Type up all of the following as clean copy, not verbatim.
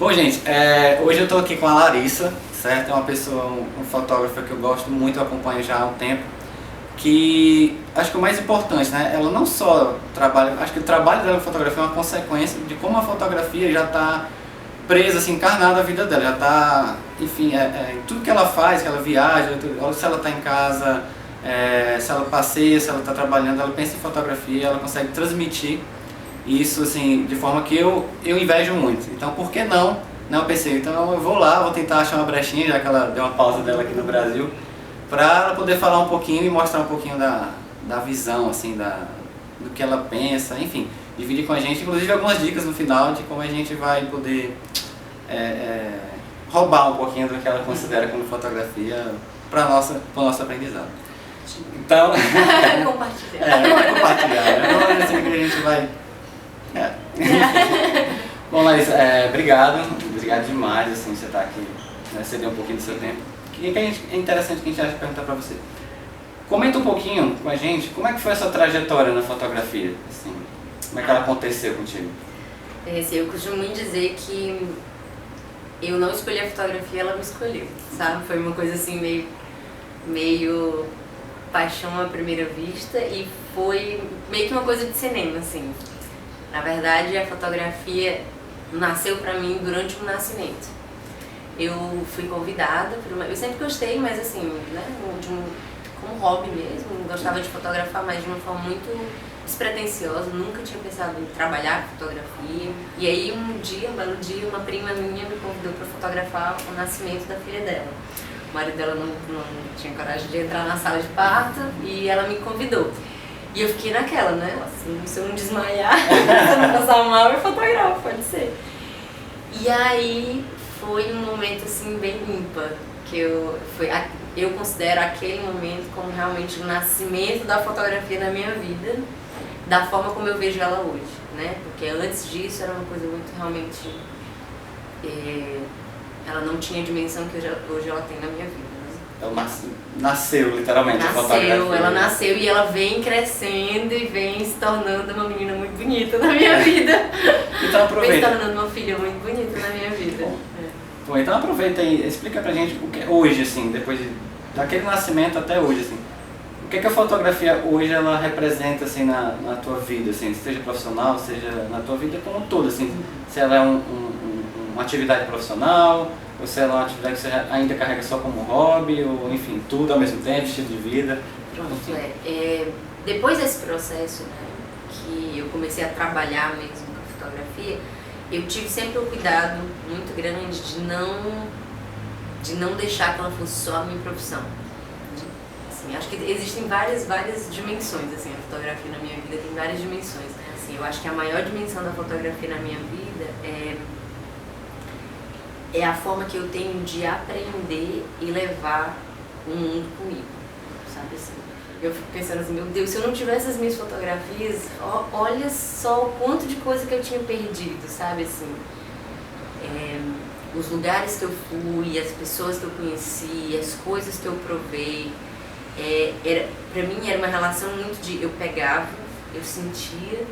Bom, gente, hoje eu estou aqui com a Larissa, certo? É uma pessoa, um fotógrafa que eu gosto muito, eu acompanho já há um tempo, que acho que o mais importante, né? Ela não só trabalha, acho que o trabalho dela em fotografia é uma consequência de como a fotografia já está presa, assim, encarnada a vida dela, já está, enfim, em tudo que ela faz, que ela viaja, se ela está em casa, se ela passeia, se ela está trabalhando, ela pensa em fotografia, ela consegue transmitir isso, assim, de forma que eu invejo muito. Então, por que não? Não, eu pensei, então eu vou lá, vou tentar achar uma brechinha, já que ela deu uma pausa dela aqui no Brasil, para ela poder falar um pouquinho e mostrar um pouquinho da visão, assim, do que ela pensa, enfim, dividir com a gente, inclusive algumas dicas no final de como a gente vai poder roubar um pouquinho do que ela considera como fotografia para o nosso aprendizado. Então, compartilhar. Não é compartilhar, é assim que a gente vai. Bom, Larissa, obrigado demais, assim, você estar aqui, né, ceder um pouquinho do seu tempo. É interessante que a gente acha perguntar para você. Comenta um pouquinho com a gente, como é que foi essa trajetória na fotografia, assim, como é que ela aconteceu contigo? Eu costumo muito dizer que eu não escolhi a fotografia, ela me escolheu, sabe? Foi uma coisa assim meio paixão à primeira vista e foi meio que uma coisa de cinema, assim. Na verdade, a fotografia nasceu pra mim durante o nascimento. Eu fui convidada por eu sempre gostei, mas assim, né, como hobby mesmo, gostava de fotografar, mas de uma forma muito despretensiosa, nunca tinha pensado em trabalhar com fotografia. E aí um belo dia, uma prima minha me convidou para fotografar o nascimento da filha dela. O marido dela não tinha coragem de entrar na sala de parto e ela me convidou. E eu fiquei naquela, né? Assim, se eu não desmaiar, se eu não passar mal, eu fotografo, pode ser. E aí foi um momento assim bem ímpar, que eu considero aquele momento como realmente o nascimento da fotografia na minha vida, da forma como eu vejo ela hoje, né? Porque antes disso era uma coisa muito realmente... ela não tinha a dimensão que hoje ela tem na minha vida. Ela nasceu literalmente a fotografia. Ela nasceu e ela vem crescendo e vem se tornando uma menina muito bonita na minha vida. Então aproveita. Vem se tornando uma filha muito bonita na minha vida. Bom, então aproveita e explica pra gente o que hoje, assim, depois daquele nascimento até hoje, assim, o que a fotografia hoje ela representa, assim, na tua vida, assim, seja profissional, seja na tua vida como um todo, assim, se ela é uma atividade profissional, ou se ela é uma atividade que você ainda carrega só como hobby, ou enfim, tudo ao mesmo tempo, estilo de vida. Pronto, depois desse processo, né, que eu comecei a trabalhar mesmo com a fotografia, eu tive sempre um cuidado muito grande de não deixar que ela fosse só a minha profissão. Assim, acho que existem várias dimensões, assim, a fotografia na minha vida tem várias dimensões, né? Assim, eu acho que a maior dimensão da fotografia na minha vida é a forma que eu tenho de aprender e levar o mundo comigo, sabe assim? Eu fico pensando assim, meu Deus, se eu não tivesse as minhas fotografias, olha só o quanto de coisa que eu tinha perdido, sabe assim? Os lugares que eu fui, as pessoas que eu conheci, as coisas que eu provei, pra mim era uma relação muito de eu pegava, eu sentia,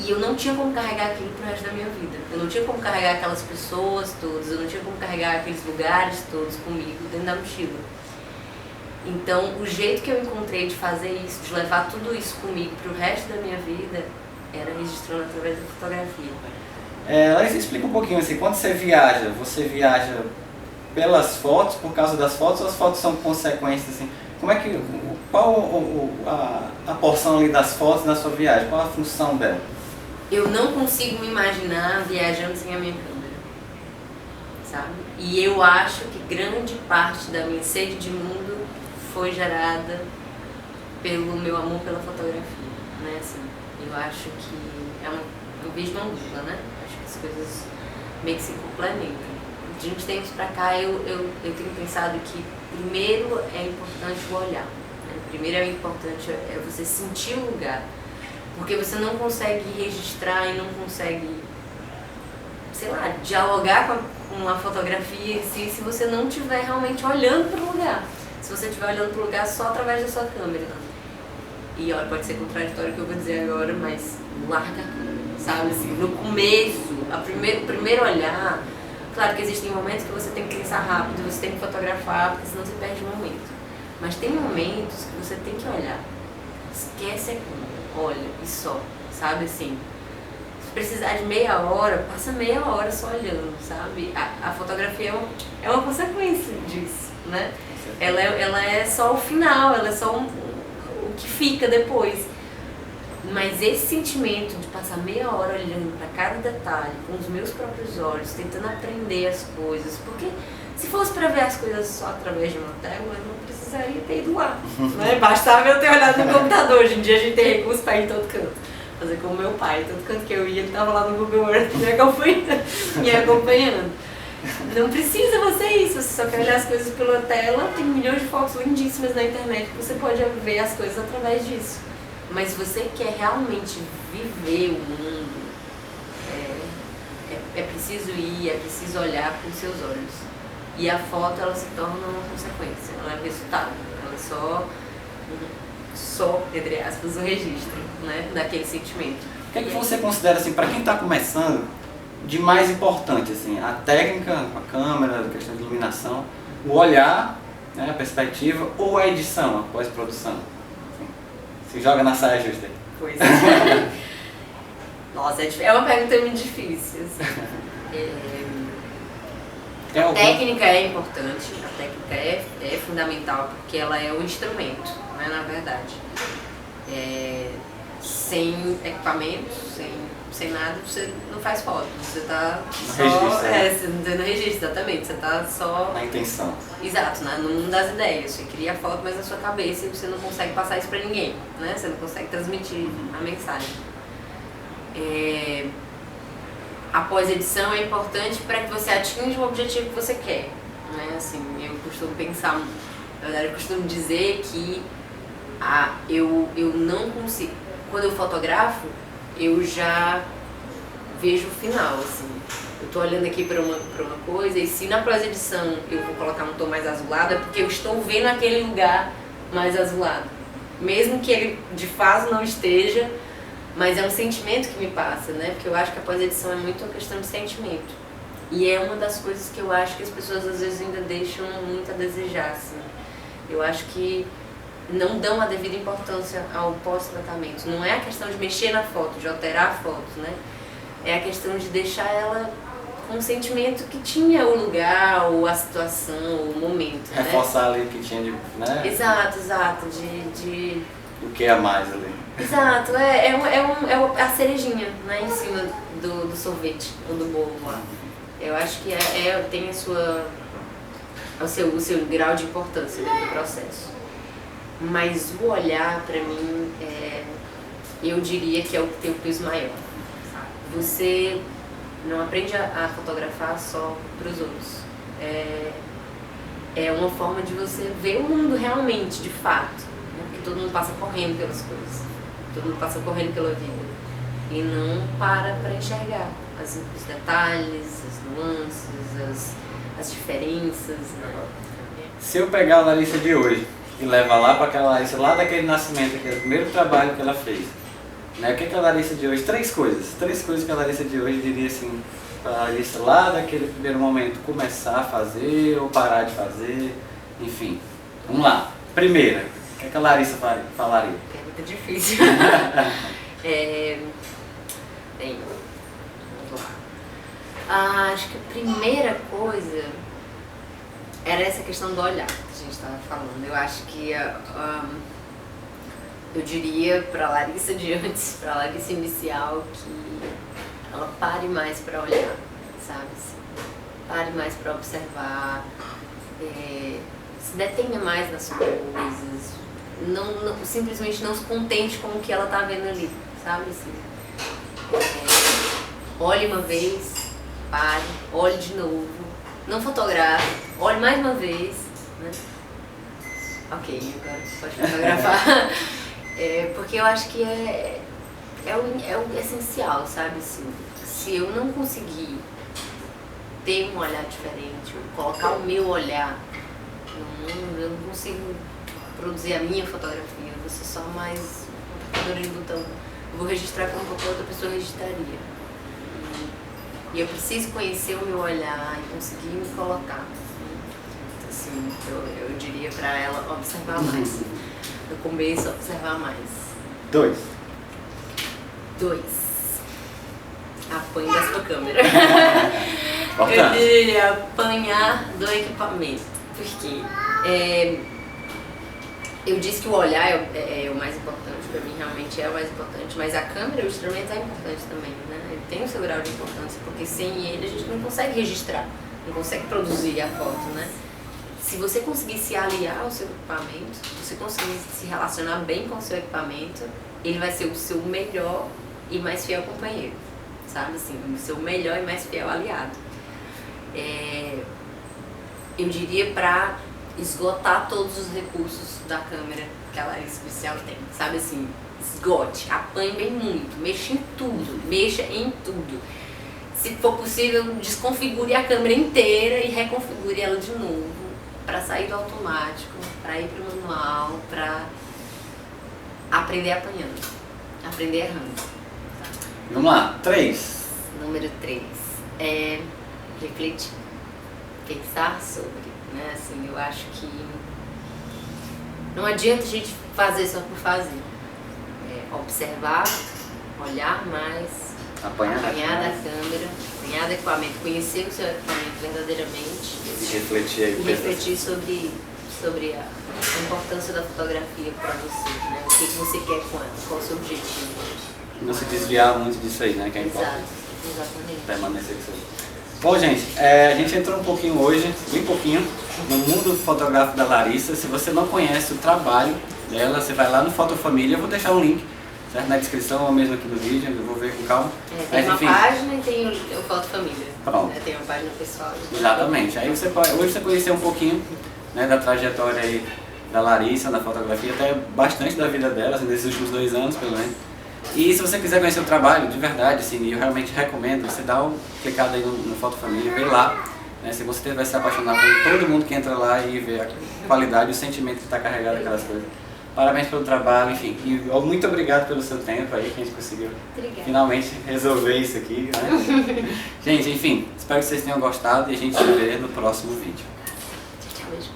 e eu não tinha como carregar aquilo pro resto da minha vida. Eu não tinha como carregar aquelas pessoas todas, eu não tinha como carregar aqueles lugares todos comigo dentro da mochila. Então, o jeito que eu encontrei de fazer isso, de levar tudo isso comigo pro resto da minha vida, era registrando através da fotografia. Larissa, explica um pouquinho assim, quando você viaja pelas fotos, por causa das fotos, ou as fotos são consequências, assim? Qual a porção ali das fotos na sua viagem? Qual a função dela? Eu não consigo me imaginar viajando sem a minha câmera, sabe? E eu acho que grande parte da minha sede de mundo foi gerada pelo meu amor pela fotografia, né? Assim, eu acho que eu vejo uma dupla, né? Acho que as coisas meio que se complementam. De uns tempos pra cá eu tenho pensado que primeiro é importante o olhar, né? Primeiro é importante você sentir o lugar. Porque você não consegue registrar e não consegue, sei lá, dialogar com a fotografia se você não estiver realmente olhando para o lugar. Se você estiver olhando para o lugar só através da sua câmera. E olha, pode ser contraditório o que eu vou dizer agora, mas larga a câmera, sabe? Assim, no começo O primeiro olhar, claro que existem momentos que você tem que pensar rápido, você tem que fotografar, porque senão você perde o momento. Mas tem momentos que você tem que olhar. Esquece aquilo, olha e só, sabe assim. Se precisar de meia hora, passa meia hora só olhando, sabe? A fotografia é uma consequência disso, né? Ela é só o final, ela é só o que fica depois. Mas esse sentimento de passar meia hora olhando para cada detalhe, com os meus próprios olhos, tentando aprender as coisas, porque se fosse para ver as coisas só através de uma tela, eu não precisaria ter ido lá, né? Bastava eu ter olhado no computador. Hoje em dia a gente tem recurso para ir em todo canto. Fazer como meu pai, todo canto que eu ia, ele estava lá no Google Earth me acompanhando. Não precisa você isso, você só quer olhar as coisas pela tela, tem milhões de fotos lindíssimas na internet que você pode ver as coisas através disso. Mas se você quer realmente viver o mundo, é preciso ir, é preciso olhar com os seus olhos. E a foto, ela se torna uma consequência, ela é resultado, ela é só, entre aspas, um registro, né, daquele sentimento. O que é que você considera, assim, para quem está começando, de mais importante, assim, a técnica, a câmera, a questão de iluminação, o olhar, né, a perspectiva, ou a edição, a pós-produção? Se joga na saia justa aí. Pois é. Nossa, é uma pergunta muito difícil. Assim. A técnica é importante, a técnica é fundamental, porque ela é o instrumento, né, na verdade. Sem equipamento, sem nada, você não faz foto, você tá só... Você não registra, exatamente, você tá só... Na intenção. Exato, né? No mundo das ideias, você cria a foto, mas na sua cabeça e você não consegue passar isso pra ninguém, né? Você não consegue transmitir a mensagem. A pós-edição é importante para que você atinja o objetivo que você quer, né? Assim, eu costumo pensar, na verdade eu costumo dizer que eu não consigo, quando eu fotografo, eu já vejo o final, assim. Eu tô olhando aqui para uma coisa, e se na pós-edição eu vou colocar um tom mais azulado, é porque eu estou vendo aquele lugar mais azulado. Mesmo que ele de fato não esteja, mas é um sentimento que me passa, né? Porque eu acho que a pós-edição é muito uma questão de sentimento. E é uma das coisas que eu acho que as pessoas às vezes ainda deixam muito a desejar, assim. Eu acho que não dão a devida importância ao pós-tratamento. Não é a questão de mexer na foto, de alterar a foto, né? É a questão de deixar ela com um sentimento que tinha o lugar, ou a situação, ou o momento, né? Reforçar ali o que tinha de... né? Exato. O que é a mais ali. Exato, é a cerejinha, né, em cima do sorvete, ou do bolo lá. Eu acho que tem o seu grau de importância dentro do processo. Mas o olhar, pra mim, eu diria que é o que tem o peso maior. Você não aprende a fotografar só para os outros. É uma forma de você ver o mundo realmente, de fato. Né? Porque todo mundo passa correndo pelas coisas. Todo mundo passa correndo pela vida. E não para enxergar os detalhes, as nuances, as diferenças. Né? Se eu pegar a Larissa de hoje e levar lá para aquela Larissa, lá daquele nascimento, aquele primeiro trabalho que ela fez, né? O que a Larissa de hoje, três coisas que a Larissa de hoje diria assim, para a Larissa lá daquele primeiro momento começar a fazer ou parar de fazer, enfim. Vamos lá. Primeira, o que a Larissa falaria? Pergunta difícil. Vamos lá. Acho que a primeira coisa era essa questão do olhar que a gente estava falando. Eu acho que eu diria para a Larissa de antes, para a Larissa inicial, que ela pare mais para olhar, sabe? Pare mais para observar, se detenha mais nas coisas, simplesmente não se contente com o que ela está vendo ali, sabe? Assim, olhe uma vez, pare, olhe de novo, não fotografe, olhe mais uma vez, né? Ok, agora você pode fotografar. Porque eu acho que é o essencial, sabe? Assim, se eu não conseguir ter um olhar diferente, colocar o meu olhar, eu não consigo produzir a minha fotografia, eu vou ser só mais um apertador de botão. Eu vou registrar como qualquer outra pessoa registraria. E eu preciso conhecer o meu olhar e conseguir me colocar. Então, assim, eu diria pra ela observar mais. No começo, observar mais. 2. Apanhe da sua câmera. Importante. Eu diria apanhar do equipamento. Porque eu disse que o olhar é o mais importante, pra mim realmente é o mais importante, mas a câmera, o instrumento é importante também, né? Ele tem o seu grau de importância, porque sem ele a gente não consegue registrar, não consegue produzir a foto, né? Se você conseguir se aliar ao seu equipamento, se você conseguir se relacionar bem com o seu equipamento, ele vai ser o seu melhor e mais fiel companheiro, sabe assim, o seu melhor e mais fiel aliado. Eu diria pra esgotar todos os recursos da câmera que a Larissa Oficial tem, sabe assim, esgote, apanhe bem muito, mexa em tudo. Se for possível, desconfigure a câmera inteira e reconfigure ela de novo, para sair do automático, para ir pro manual, para aprender apanhando, aprender errando. Tá? Vamos lá, 3. Número 3 é refletir, pensar sobre. Né? Assim, eu acho que não adianta a gente fazer só por fazer. Observar, olhar mais, apanhar da câmera, apanhar do equipamento, conhecer o seu equipamento verdadeiramente E refletir sobre a importância da fotografia para você, né? O que você quer com ela, qual é o seu objetivo. Não se desviar muito disso aí, né? Que é importante. Exatamente. Permanecer com isso aí. Bom, gente, a gente entrou um pouquinho hoje, bem pouquinho, no mundo fotográfico da Larissa. Se você não conhece o trabalho dela, você vai lá no Fotofamília, eu vou deixar um link, certo? Na descrição ou mesmo aqui no vídeo, eu vou ver com calma. Tem uma página e tem o Fotofamília. Pronto. Tem uma página pessoal. Exatamente. Aí você pode, hoje você conheceu um pouquinho, né, da trajetória aí da Larissa na fotografia, até bastante da vida dela, assim, nesses últimos 2 anos, pelo menos. E se você quiser conhecer o trabalho, de verdade, assim, eu realmente recomendo, você dá uma clicada aí no Fotofamília, vê lá, né, se você vai se apaixonar por todo mundo que entra lá e vê a qualidade e o sentimento que está carregado aquelas coisas. Parabéns pelo trabalho, enfim, e muito obrigado pelo seu tempo aí, que a gente conseguiu finalmente resolver isso aqui, né? Gente, enfim, espero que vocês tenham gostado e a gente se vê no próximo vídeo. Tchau, beijo.